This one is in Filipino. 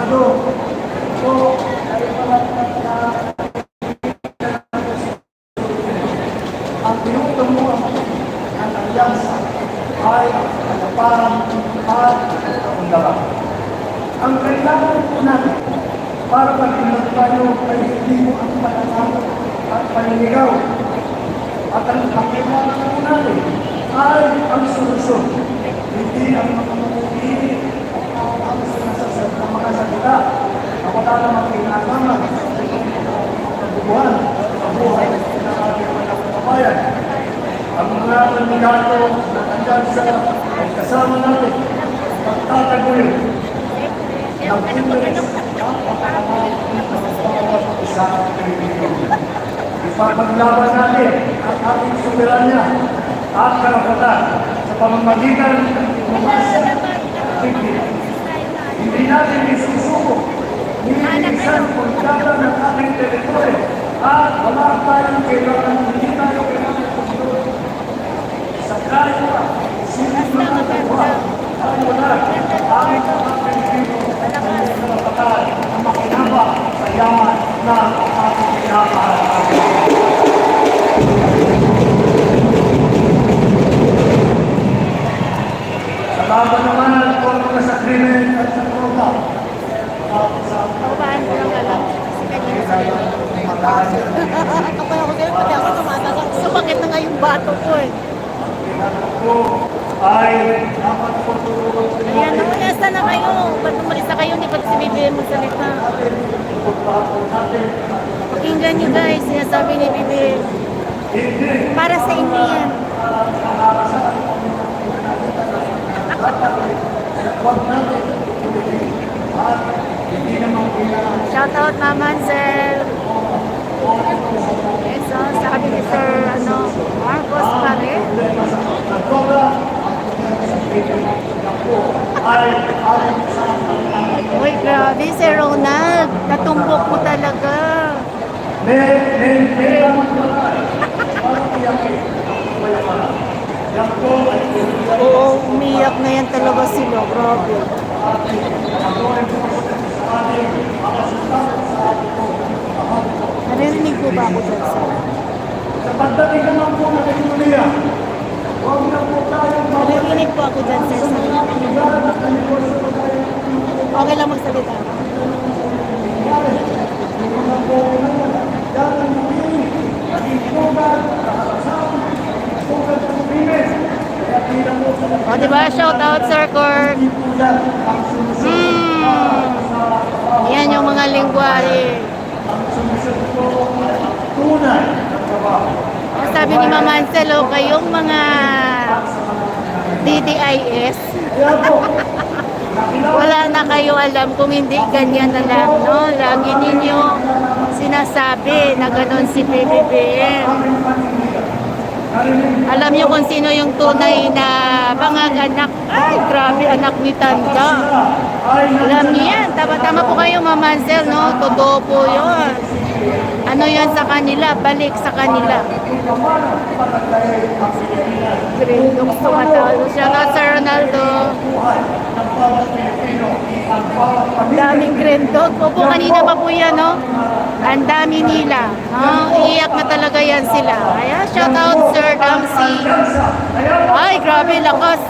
Senado. So, ay ang tinutulungan ng alyansa ay kalaparan at kaunlaran. Ang kailangan po natin para maging tayo ay hindi mo ang pananalo at paninigaw. At ang kailangan po natin ay ang solusyon. Hindi ang mga mamumili ang sinasasagot ng mga salita na wala namang kinalaman sa kabubuhan, sa buhay ng ating mga kababayan. Ang mga kandidato na nandyan sa kasama natin, magtataguin ng interest ng bawat isang Pilipino. Ipapaglaban natin ang ating soberanya at karapatan sa pamamagitan ng diplomasya at tigil. Hindi natin isusuko, nililisan kung laban ng ating teritoryo at wala tayong kailangan, hindi tayo kailangan kusunod. Sa kaya, sinip na natin ay wala ang ating Pilipino ang karapatan na makinabang sa yaman na ating pinapahal. Sa laban naman kontra sa krimen at sa droga, Paano ko lang alam? Kapag ako sa'yo, pati ako tumatakot. Sumakit na nga yung bato ko eh. ay dapat pagtulungan sa inyo. Ayan, nasa na kayo. Ba't umalis na kayo? Hindi pa si Bibi mo salita. Pakinggan nyo guys, sinasabi ni Bibi. Para sa inyo yan. Shout out Ma'am Hansel. Yes, so, sabi ni Sir Marcos Pare. Uy, grabe si Ronald. Natumbok mo talaga. Oo, umiyak na yan talaga sila. Grabe. Narinig ko ba ako dyan sa? Sa pagdating naman po na Katuliya, huwag na po tayong Narinig po ako dyan sa isa. Okay lang magsalita. O, diba? Shout out, Sir Kurt. Yan yung mga lingwahe. O, sabi ni Ma'am Hansel, kayong mga DDIS. Wala na kayo alam kung hindi ganyan na lang, no? Lagi ninyo sinasabi na ganon si PBBM. Alam niyo kung sino yung tunay na anak. Ay, grabe, anak ni Tanda. Alam niyo yan. Tama-tama po kayo, Ma'am Hansel, no? Totoo po yun. Ano yan sa kanila? Balik sa kanila. Grindok tumatalo siya na, Sir Ronaldo. Ang daming grindok. Opo, kanina pa po yan, no? Ang dami nila. Iiyak na talaga yan sila. Ayan, shout out Sir Damsi. Ay, grabe, lakas.